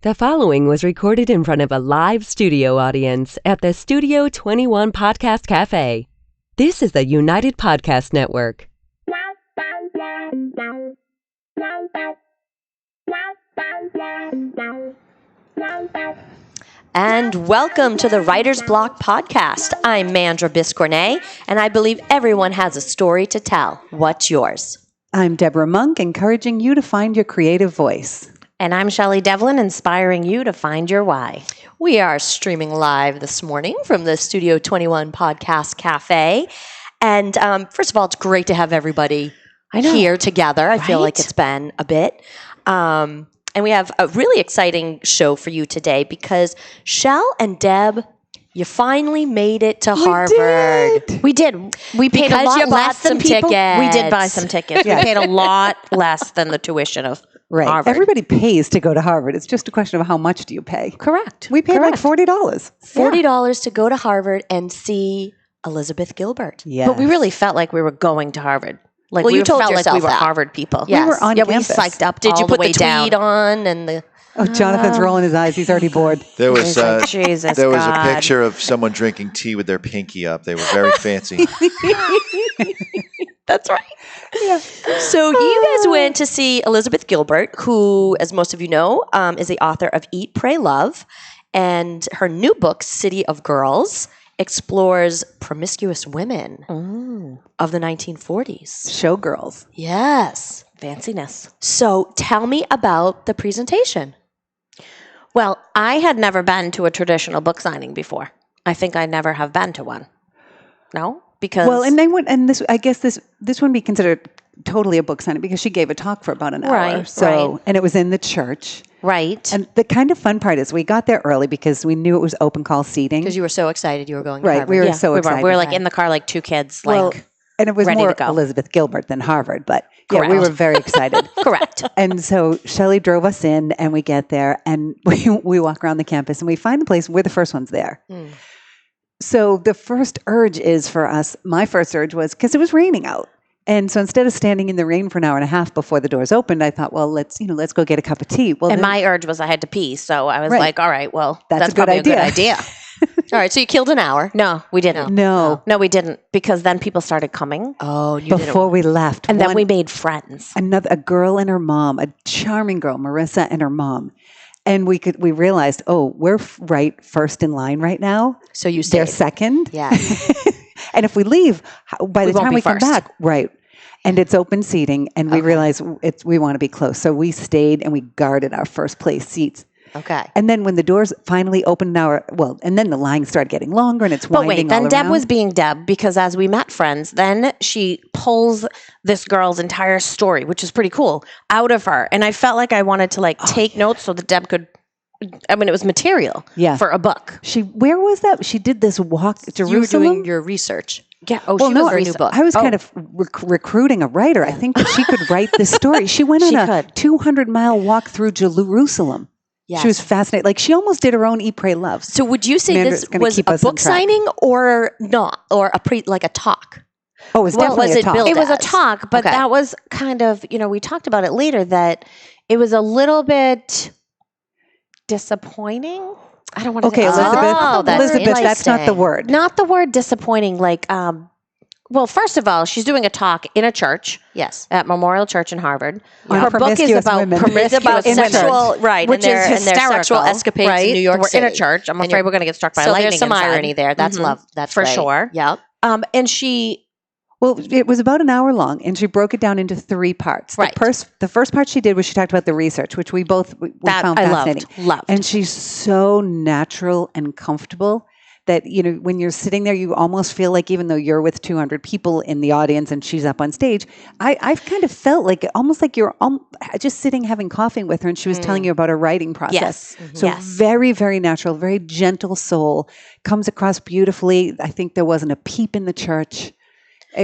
The following was recorded in front of a live studio audience at the Studio 21 Podcast Cafe. This is the United Podcast Network. And welcome to the Writer's Block Podcast. I'm Mandra Biscornet, and I believe everyone has a story to tell. What's yours? I'm Deborah Monk, encouraging you to find your creative voice. And I'm Shelly Devlin, inspiring you to find your why. We are streaming live this morning from the Studio 21 Podcast Cafe. And first of all, it's great to have everybody here together. I feel like it's been a bit. And we have a really exciting show for you today because Shell and Deb, you finally made it to Harvard. We did. We paid a lot less than people. Tickets. We did buy some tickets. We paid a lot less than the tuition of Harvard. Everybody pays to go to Harvard. It's just a question of how much do you pay. Correct. We paid like $40. $40 to go to Harvard and see Elizabeth Gilbert. Yes. But we really felt like we were going to Harvard. Like Well, you told felt like yourself we were that. Harvard people. Yes. We were on campus. We psyched up. Did all you put the way the tweed down. on and the? Oh, Jonathan's rolling his eyes. He's already bored. There was Jesus there was God. a picture of someone drinking tea with their pinky up. They were very fancy. That's right. Yeah. So you guys went to see Elizabeth Gilbert, who, as most of you know, is the author of Eat, Pray, Love, and her new book, City of Girls, explores promiscuous women of the 1940s. Showgirls. Yes. Fanciness. So tell me about the presentation. Well, I had never been to a traditional book signing before. I think I never have been to one. No? Because Well, and they went, and this, I guess this wouldn't be considered totally a book signing because she gave a talk for about an hour. Right. And it was in the church. Right. And the kind of fun part is we got there early because we knew it was open call seating. Because you were so excited you were going to Right. Harvard. We were so excited. We were like in the car like two kids, like and it was ready more to go. Elizabeth Gilbert than Harvard, but yeah, Correct. we were very excited. correct. And so Shelly drove us in and we get there and we walk around the campus and we find the place. We're the first ones there. So the first urge is for us, my first urge was because it was raining out. And so instead of standing in the rain for an hour and a half before the doors opened, I thought, well, let's go get a cup of tea. Well, And then, my urge was I had to pee, so I was Right. like, all right, well, That's a good probably a good idea. idea. All right, so you killed an hour. No, we didn't. No. No, we didn't, because then people started coming, Oh, you Before we left. and then we made friends. a girl and her mom, a charming girl, Marissa and her mom. And we realized, we're right first in line right now. So you They're stayed. second. Yes. And if we leave, by the won't time be we come first. back, right. And it's open seating, and we realize we want to be close. So we stayed and we guarded our first place seats. Okay. And then when the doors finally opened and then the line started getting longer and it's But winding wait, then all Deb around. was being Deb, because as we met friends, then she pulls this girl's entire story, which is pretty cool, out of her. And I felt like I wanted to take notes so that Deb could, it was material for a book. Where was that? She did this walk to You were Jerusalem. doing your research. Yeah. Oh, she was her new book. I was kind of recruiting a writer. I think that she could write this story. She went on a 200-mile walk through Jerusalem. Yes. She was fascinated. Like she almost did her own Eat, Pray, Love. So would you say Amanda's this gonna was keep a us on book track. signing or not, or like a talk? Oh, it was What definitely was a it talk. billed It was a as? talk, but Okay. that was kind of, we talked about it later, that it was a little bit disappointing. I don't want to Okay, say Elizabeth. that's Elizabeth, that's not the interesting. word. Not the word disappointing, well, first of all, she's doing a talk in a church Yes. at Memorial Church in Harvard. On Her book is promiscuous about women. promiscuous It's about women, sexual, right, which and their, is and their sexual hysterical, escapades right? in New York We're City. in a church. I'm And afraid you're- we're going to get struck by So lightning. there's some inside. irony there. That's Mhm. love. That's For great. sure. Yep. And she, Well, it was about an hour long, and she broke it down into 3 parts. Right. The first part she did was she talked about the research, which we both we that found I fascinating. loved. And she's so natural and comfortable that, when you're sitting there, you almost feel like even though you're with 200 people in the audience and she's up on stage, I've kind of felt like almost like you're just sitting having coffee with her and she was telling you about her writing process. Yes. So Yes. very, very natural, very gentle soul, comes across beautifully. I think there wasn't a peep in the church.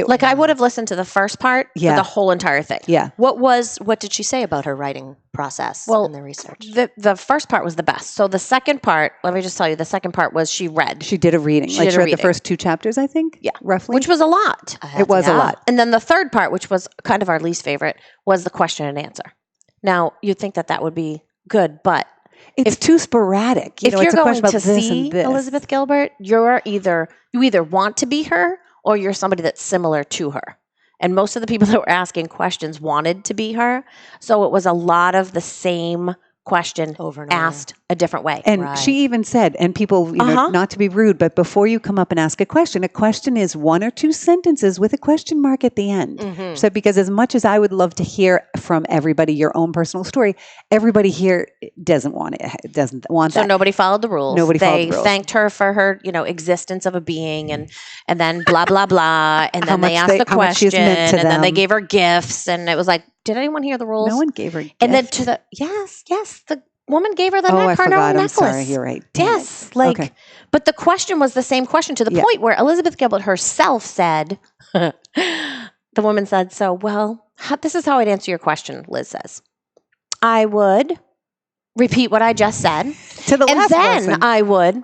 Like I would have listened to the first part for Yeah. the whole entire thing. Yeah. What did she say about her writing process Well, and the research? The first part was the best. So the second part, let me just tell you, the second part was she read, She did a reading. She Like did she a read reading. the first 2 chapters, I think. Yeah. Roughly. which was a lot. It was a Yeah. lot. And then the third part, which was kind of our least favorite, was the question and answer. Now, you'd think that would be good, but It's too sporadic. If you're it's a going question about to this see and this. Elizabeth Gilbert, you either want to be her or you're somebody that's similar to her. And most of the people that were asking questions wanted to be her. So it was a lot of the same question Over and asked a different way. And Right. she even said, and people, not to be rude, but before you come up and ask a question is 1 or 2 sentences with a question mark at the end. Mm-hmm. So, because as much as I would love to hear from everybody your own personal story, everybody here doesn't want that. So nobody followed the rules. Nobody they followed the rules. thanked her for her, existence of a being, and then blah blah blah, and then they asked the how much she's question, meant to and then they them. gave her gifts, and it was like, did anyone hear the rules? No one gave her a gift. And then yes, the woman gave her the I her forgot. I'm necklace. sorry. You're right. Damn Yes, it. like, Okay. but the question was the same question to the point where Elizabeth Gilbert herself said, the woman said, "So, well, this is how I'd answer your question." Liz says, "I would repeat what I just said, To the and last then person. I would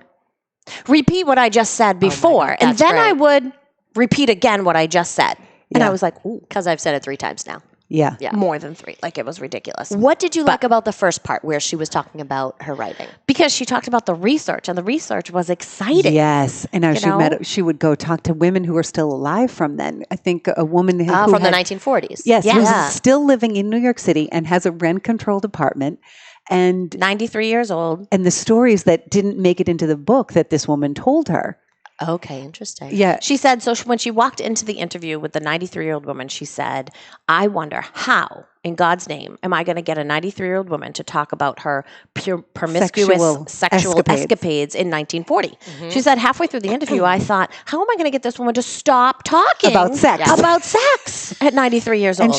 repeat what I just said before, God, and that's then I great. would repeat again what I just said." And Yeah. I was like, "Ooh, Because I've said it 3 times now. Yeah. Yeah. more than 3!" Like, it was ridiculous. What did you like about the first part where she was talking about her writing? Because she talked about the research, and the research was exciting. Yes. And now You she would go talk to women who were still alive from then. I think a woman who From the had- 1940s. Yes, Yeah. who's still living in New York City and has a rent-controlled apartment. And 93 years old. the stories that didn't make it into the book that this woman told her. Okay, interesting. Yeah. She said, when she walked into the interview with the 93-year-old woman, she said, "I wonder how, in God's name, am I going to get a 93-year-old woman to talk about her promiscuous sexual escapades in 1940? Mm-hmm. She said, halfway through the interview, I thought, how am I going to get this woman to stop talking About sex. about sex at 93 years old? And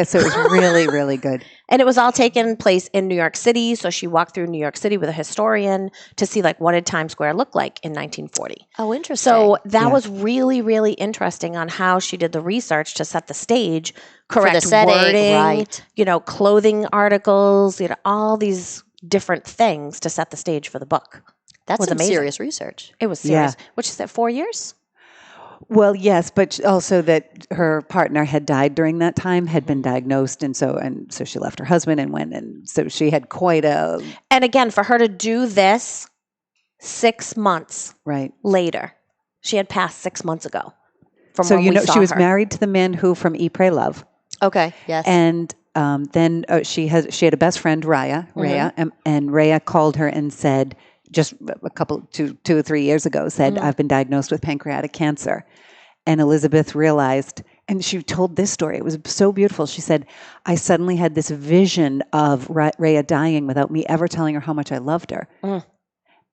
so it was really, really good. And it was all taking place in New York City. So she walked through New York City with a historian to see, like, what did Times Square look like in 1940. Oh, interesting. So that was really, really interesting on how she did the research to set the stage, correct the setting, wording, right. Clothing articles, all these different things to set the stage for the book. that's was some amazing. serious research. It was serious. Which is that 4 years? Well, yes, but also that her partner had died during that time, had been diagnosed, and so she left her husband and went, and so she had quite a And again, for her to do this 6 months right. later, she had passed 6 months ago. From So when we saw she was her. married to the man who from Eat, Pray, Love. Okay, yes. And then she had a best friend, Rhea, and Rhea called her and said, just a couple, 2 or 3 years ago, said, "I've been diagnosed with pancreatic cancer." And Elizabeth realized, and she told this story. It was so beautiful. She said, "I suddenly had this vision of Rhea dying without me ever telling her how much I loved her."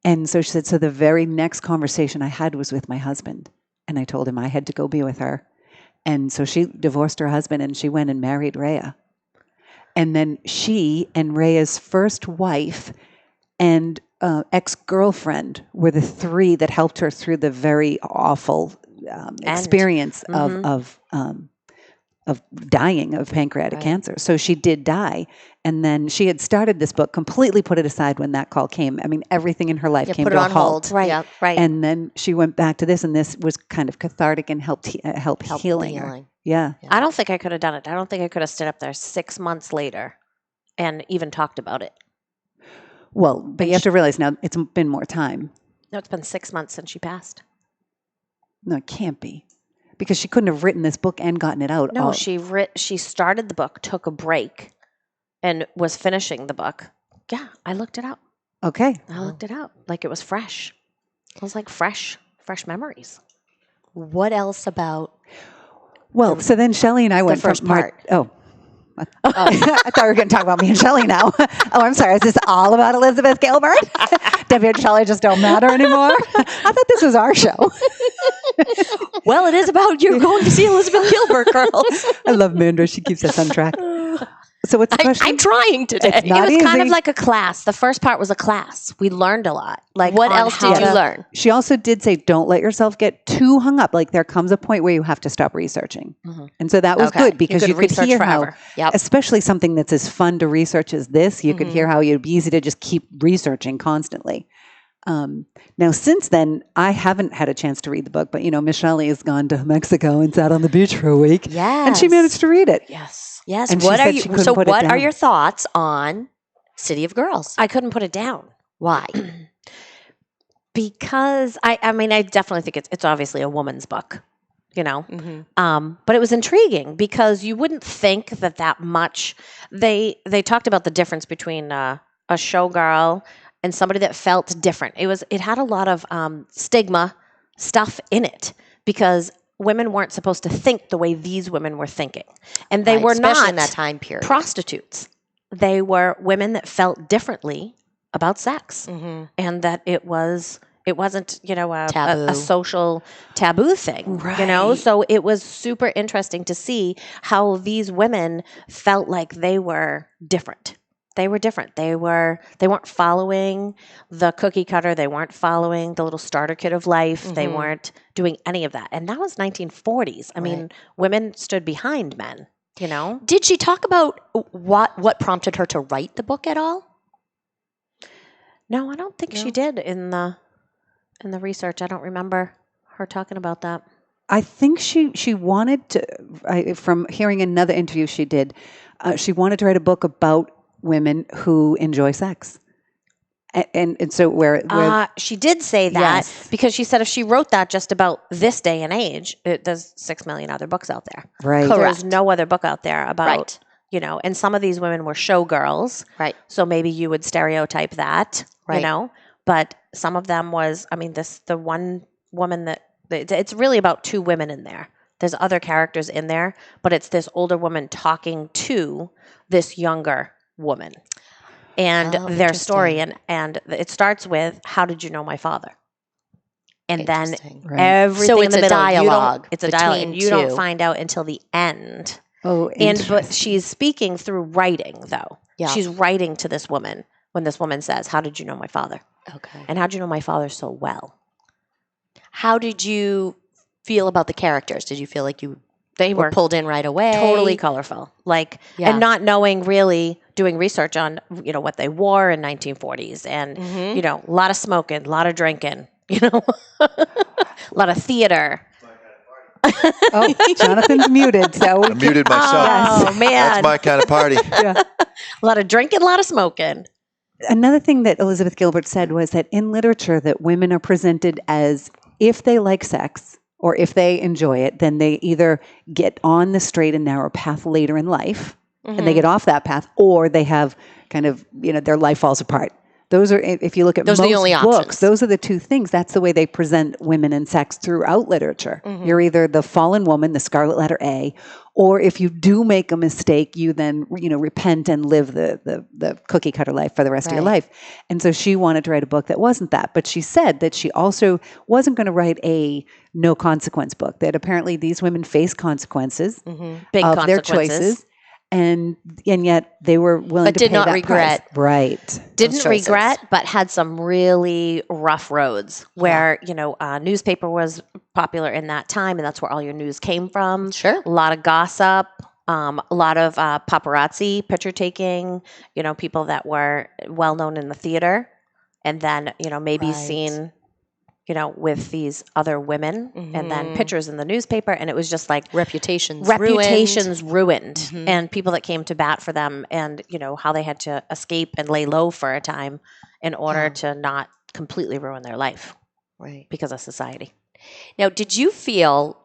And so she said, so the very next conversation I had was with my husband. And I told him I had to go be with her. And so she divorced her husband and she went and married Rhea. And then she and Rhea's first wife and ex-girlfriend were the 3 that helped her through the very awful experience of dying of pancreatic cancer. So she did die. And then she had started this book, completely put it aside when that call came. I mean, everything in her life came put to it a on halt. hold. Right. Right. And then she went back to this, and this was kind of cathartic and helped healing her. healing. Yeah. I don't think I could have done it. I don't think I could have stood up there 6 months later and even talked about it. Well, but you have to realize now it's been more time. No, it's been 6 months since she passed. No, it can't be. Because she couldn't have written this book and gotten it out. No, she started the book, took a break, and was finishing the book. Yeah, I looked it up. Okay. I looked it up like it was fresh. It was like fresh memories. What else about Well, so then Shelly and I went first from part? I thought we were going to talk about me and Shelly now. Oh, I'm sorry. Is this all about Elizabeth Gilbert? Debbie and Shelly just don't matter anymore? I thought this was our show. Well, it is about you're going to see Elizabeth Gilbert, girls. I love Mandra. She keeps us on track. So what's the question? I'm trying today. It's not it was kind of easy. like a class. The first part was a class. We learned a lot. Like, What on else how did you to- learn? She also did say, don't let yourself get too hung up. Like there comes a point where you have to stop researching. And so that was Okay. good because You you could could research hear forever. how, Yep. especially something that's as fun to research as this, you could hear how it'd be easy to just keep researching constantly. Now, since then, I haven't had a chance to read the book, but Miss Shelley has gone to Mexico and sat on the beach for a week. And she Yes. managed to read it. Yes. Yes. And she What are said you? she couldn't So, put it what are down. your thoughts on City of Girls. I couldn't put it down. Why? Because I mean, I definitely think it's obviously a woman's book, you know. But it was intriguing because you wouldn't think that much. They talked about the difference between a showgirl and somebody that felt different. It had a lot of stigma stuff in it because women weren't supposed to think the way these women were thinking, and they were especially not in that time period. prostitutes. They were women that felt differently about sex, and that it wasn't, you know, a social taboo thing, you know? So it was super interesting to see how these women felt like they were different. They were different. They weren't following the cookie cutter. They weren't following the little starter kit of life. They weren't doing any of that. And that was 1940s. I mean, women stood behind men, you know? Did she talk about what prompted her to write the book at all? No, I don't think she did in the research. I don't remember her talking about that. I think she wanted to, from hearing another interview she did, she wanted to write a book about women who enjoy sex. And so where she did say that because she said if she wrote that just about this day and age, there's 6 million other books out there. Right. There's no other book out there about, you know, and some of these women were showgirls. Right. So maybe you would stereotype that, you know, but some of them was, I mean, the one woman that, it's really about two women in there. There's other characters in there, but it's this older woman talking to this younger woman. And their story, and it starts with, "How did you know my father?" And then everything so in the middle, dialogue. It's a dialogue, and you don't find out until the end. Oh, but she's speaking through writing, though. Yeah. She's writing to this woman when this woman says, "How did you know my father?" Okay. And how did you know my father so well? How did you feel about the characters? Did you feel like they were pulled in right away? Totally colorful. And not knowing really, doing research on, you know, what they wore in 1940s and, you know, a lot of smoking, a lot of drinking, you know, a lot of theater. Oh, Jonathan's muted. So I muted myself. Oh, man. That's my kind of party. Yeah. A lot of drinking, a lot of smoking. Another thing that Elizabeth Gilbert said was that in literature that women are presented as, if they like sex or if they enjoy it, then they either get on the straight and narrow path later in life and they get off that path, or they have kind of, you know, their life falls apart. Those are, if you look at most are the only books, options. those are the two things. That's the way they present women and sex throughout literature. You're either the fallen woman, the scarlet letter A, or if you do make a mistake, you then, you know, repent and live the cookie cutter life for the rest of your life. And so she wanted to write a book that wasn't that. But she said that she also wasn't going to write a no consequence book, that apparently these women face consequences Big of consequences. their choices. And yet they were willing But to did pay not that regret. price. Right. Didn't regret, but had some really rough roads where, you know, newspaper was popular in that time, and that's where all your news came from. Sure. A lot of gossip, a lot of paparazzi, picture taking, you know, people that were well known in the theater, and then, you know, maybe seen, you know, with these other women, and then pictures in the newspaper, and it was just like Reputations ruined, and people that came to bat for them, and, you know, how they had to escape and lay low for a time in order to not completely ruin their life because of society. Now, did you feel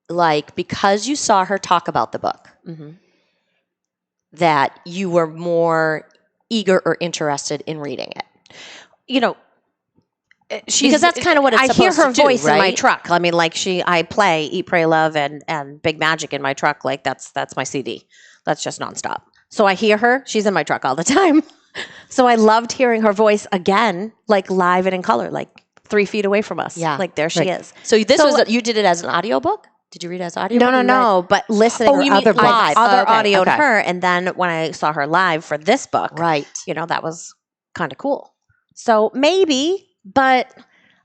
like because you saw her talk about the book that you were more eager or interested in reading it? You know, because that's kind of what it's I supposed hear her to do, voice in my right? truck. I mean, like I play Eat, Pray, Love and Big Magic in my truck. Like that's my CD. That's just nonstop. So I hear her. She's in my truck all the time. So I loved hearing her voice again, like live and in color, like 3 feet away from us. Yeah. Like there she is. So you did it as an audiobook? Did you read it as audio? No. But listening you mean live? audioed her. And then when I saw her live for this book, you know, that was kind of cool. So maybe, but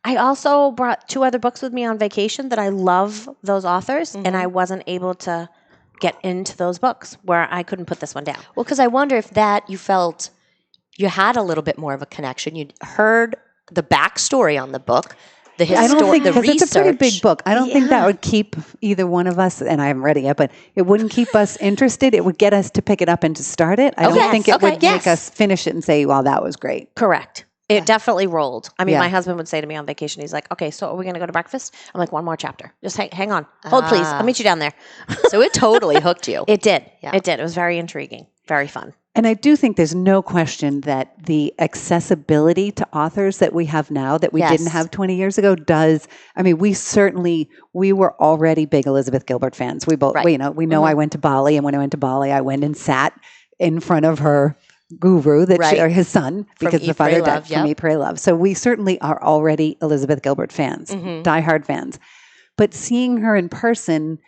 I also brought 2 other books with me on vacation that I love those authors, and I wasn't able to get into those books where I couldn't put this one down. Well, because I wonder if that you felt you had a little bit more of a connection. You'd heard the backstory on the book, the I don't think, the because research. it's a pretty big book. I don't think that would keep either one of us, and I haven't read it yet, but it wouldn't keep us interested. It would get us to pick it up and to start it. I don't think it would make us finish it and say, well, that was great. Correct. It definitely rolled. I mean, Yeah. my husband would say to me on vacation, he's like, okay, so are we going to go to breakfast? I'm like, one more chapter. Just hang on. Hold, please. I'll meet you down there. So it totally hooked you. It did. Yeah. It did. It was very intriguing. Very fun. And I do think there's no question that the accessibility to authors that we have now that we didn't have 20 years ago does. I mean, we were already big Elizabeth Gilbert fans. We both, we know I went to Bali, and when I went to Bali, I went and sat in front of her guru or his son, because the father died from Eat, Pray, Love. So we certainly are already Elizabeth Gilbert fans, diehard fans. But seeing her in person,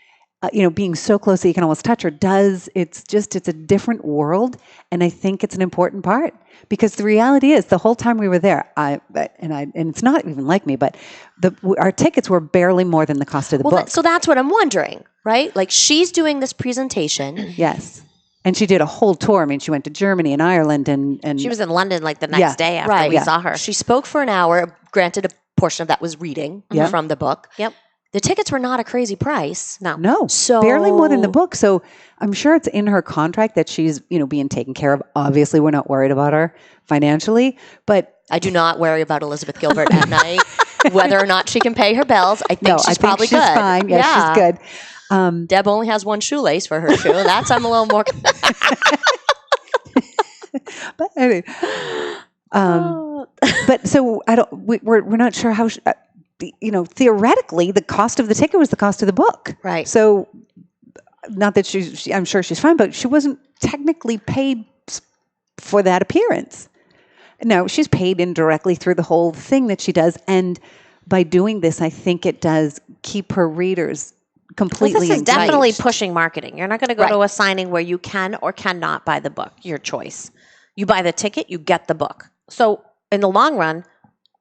being so close that you can almost touch her it's a different world. And I think it's an important part, because the reality is the whole time we were there, and it's not even like me, but our tickets were barely more than the cost of the book. So that's what I'm wondering, right? Like, she's doing this presentation. Yes. And she did a whole tour. I mean, she went to Germany and Ireland and She was in London like the next day after we saw her. She spoke for an hour. Granted, a portion of that was reading from the book. Yep. The tickets were not a crazy price. No, So barely more than the book. So I'm sure it's in her contract that she's, being taken care of. Obviously, we're not worried about her financially, but I do not worry about Elizabeth Gilbert at night, whether or not she can pay her bills. I think she's probably she's good. fine. Yeah, she's good. Deb only has one shoelace for her shoe. I'm a little more. But anyway, but so we're not sure how. Theoretically, the cost of the ticket was the cost of the book. Right. So, not that I'm sure she's fine, but she wasn't technically paid for that appearance. No, she's paid indirectly through the whole thing that she does. And by doing this, I think it does keep her readers completely This is definitely engaged. pushing marketing. You're not going to go to a signing where you can or cannot buy the book, your choice. You buy the ticket, you get the book. So in the long run,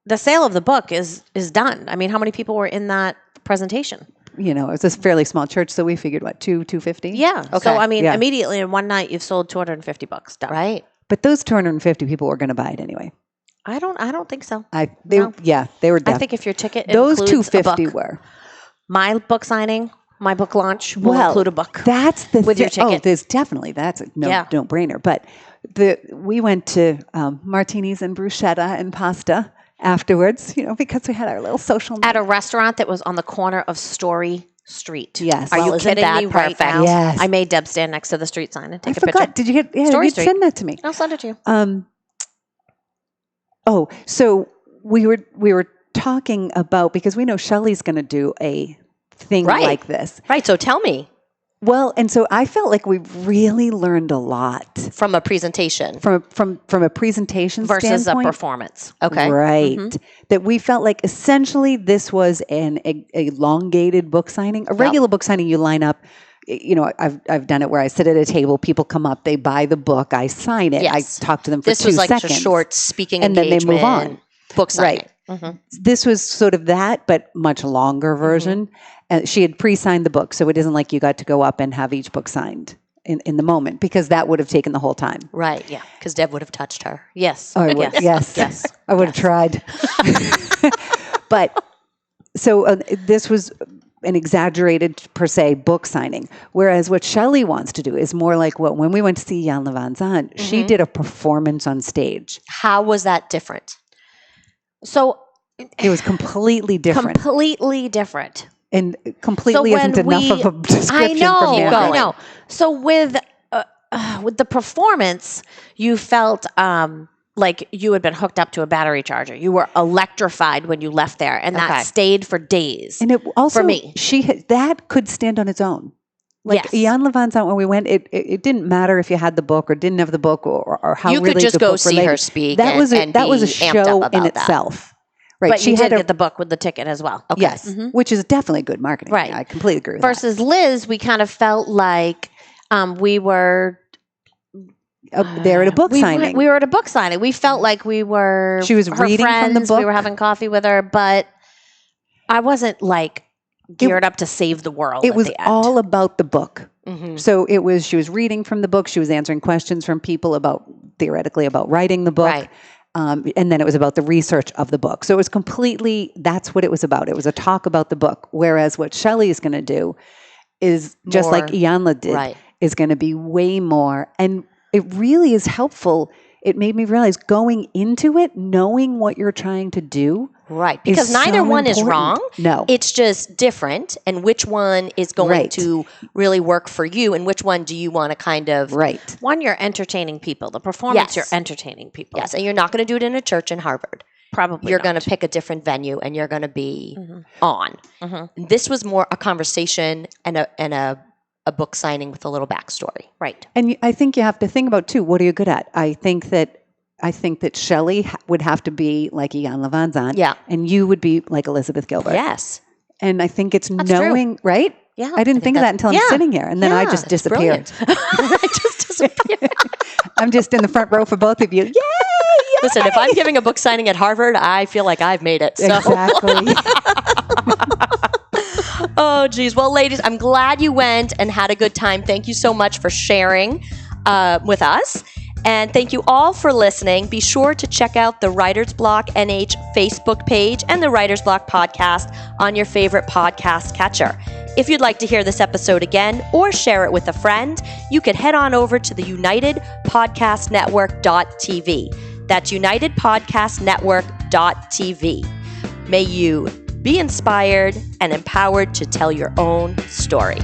the sale of the book is done. I mean, how many people were in that presentation? It's a fairly small church, so we figured, what, 250? Yeah. Okay. So, I mean, immediately in one night, you've sold 250 books. Done. Right. But those 250 people were going to buy it anyway. I don't think so. They were I think if your ticket those includes 250 a book, were. my book signing, my book launch will include a book. That's the with your ticket. Oh, that's a no-brainer. But we went to martinis and bruschetta and pasta afterwards, because we had our little social At a restaurant that was on the corner of Story Street. Yes. Are you isn't kidding that me right perfect? now? Yes. I made Deb stand next to the street sign and take I a picture. forgot. Did you get? Story you Street. send that to me. I'll send it to you. So we were talking about, because we know Shelly's going to do a thing like this. Right. So tell me. Well, and so I felt like we really learned a lot From a presentation. from a presentation Versus standpoint. a performance. Okay. Right. That we felt like essentially this was an elongated book signing. A regular book signing, you line up. I've done it where I sit at a table, people come up, they buy the book, I sign it, Yes. I talk to them for This 2 was like seconds. a short speaking and then they engagement. move on. Book signing. Right. This was sort of that, but much longer version. She had pre-signed the book, so it isn't like you got to go up and have each book signed in the moment, because that would have taken the whole time. Right. Yeah. Because Deb would have touched her. Yes. Oh, I would. Yes. Yes. I would have tried. But so this was an exaggerated, per se, book signing. Whereas what Shelly wants to do is more like when we went to see Jan Van Zandt, she did a performance on stage. How was that different? So It was completely different. completely different. And completely isn't enough of a description from Mandarin. I know. So with the performance, you felt like you had been hooked up to a battery charger. You were electrified when you left there, and that stayed for days. And it also, for me, that could stand on its own. Like Jan Van Zandt, when we went, it didn't matter if you had the book or didn't have the book or how you really could just the go book see related. her speak. That was a be show amped up in about that. itself. Right. But she you had did get the book with the ticket as well. Okay. Yes, which is definitely good marketing. Right. I completely agree with Versus Liz, we kind of felt like we were there at a book signing. We were at a book signing. We felt like we were. She was her reading friends. from the book. We were having coffee with her, but I wasn't like geared up to save the world. It was at the end. all about the book. So she was reading from the book. She was answering questions from people theoretically about writing the book. Right. And then it was about the research of the book. So it was completely, that's what it was about. It was a talk about the book. Whereas what Shelly is going to do is just More. like Iyanla did, Right. is going to be way more. And it really is helpful. It made me realize going into it, knowing what you're trying to do. Right. Because is neither so one is important. wrong. No. It's just different. And which one is going Right. to really work for you? And which one do you want to kind of. Right. One, you're entertaining people. The performance, Yes. you're entertaining people. Yes. And you're not going to do it in a church in Harvard. Probably You're not. going to pick a different venue and you're going to be Mhm. on. Mhm. This was more a conversation and a book signing with a little backstory. Right. And I think you have to think about too, what are you good at? I think that Shelley would have to be like Iyanla Van Zandt. Yeah. And you would be like Elizabeth Gilbert. Yes. And I think it's That's knowing, right? Yeah. I didn't think of that until I'm yeah. sitting here. And then I just that's disappeared. brilliant. I just disappeared. I'm just in the front row for both of you. Yay! Listen, if I'm giving a book signing at Harvard, I feel like I've made it. So. Exactly. Oh, geez. Well, ladies, I'm glad you went and had a good time. Thank you so much for sharing with us. And thank you all for listening. Be sure to check out the Writer's Block NH Facebook page and the Writer's Block podcast on your favorite podcast catcher. If you'd like to hear this episode again or share it with a friend, you can head on over to the UnitedPodcastNetwork.tv. That's UnitedPodcastNetwork.tv. May you be inspired and empowered to tell your own story.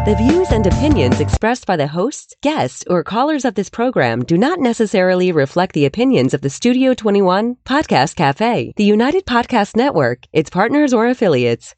The views and opinions expressed by the hosts, guests, or callers of this program do not necessarily reflect the opinions of the Studio 21 Podcast Cafe, the United Podcast Network, its partners, or affiliates.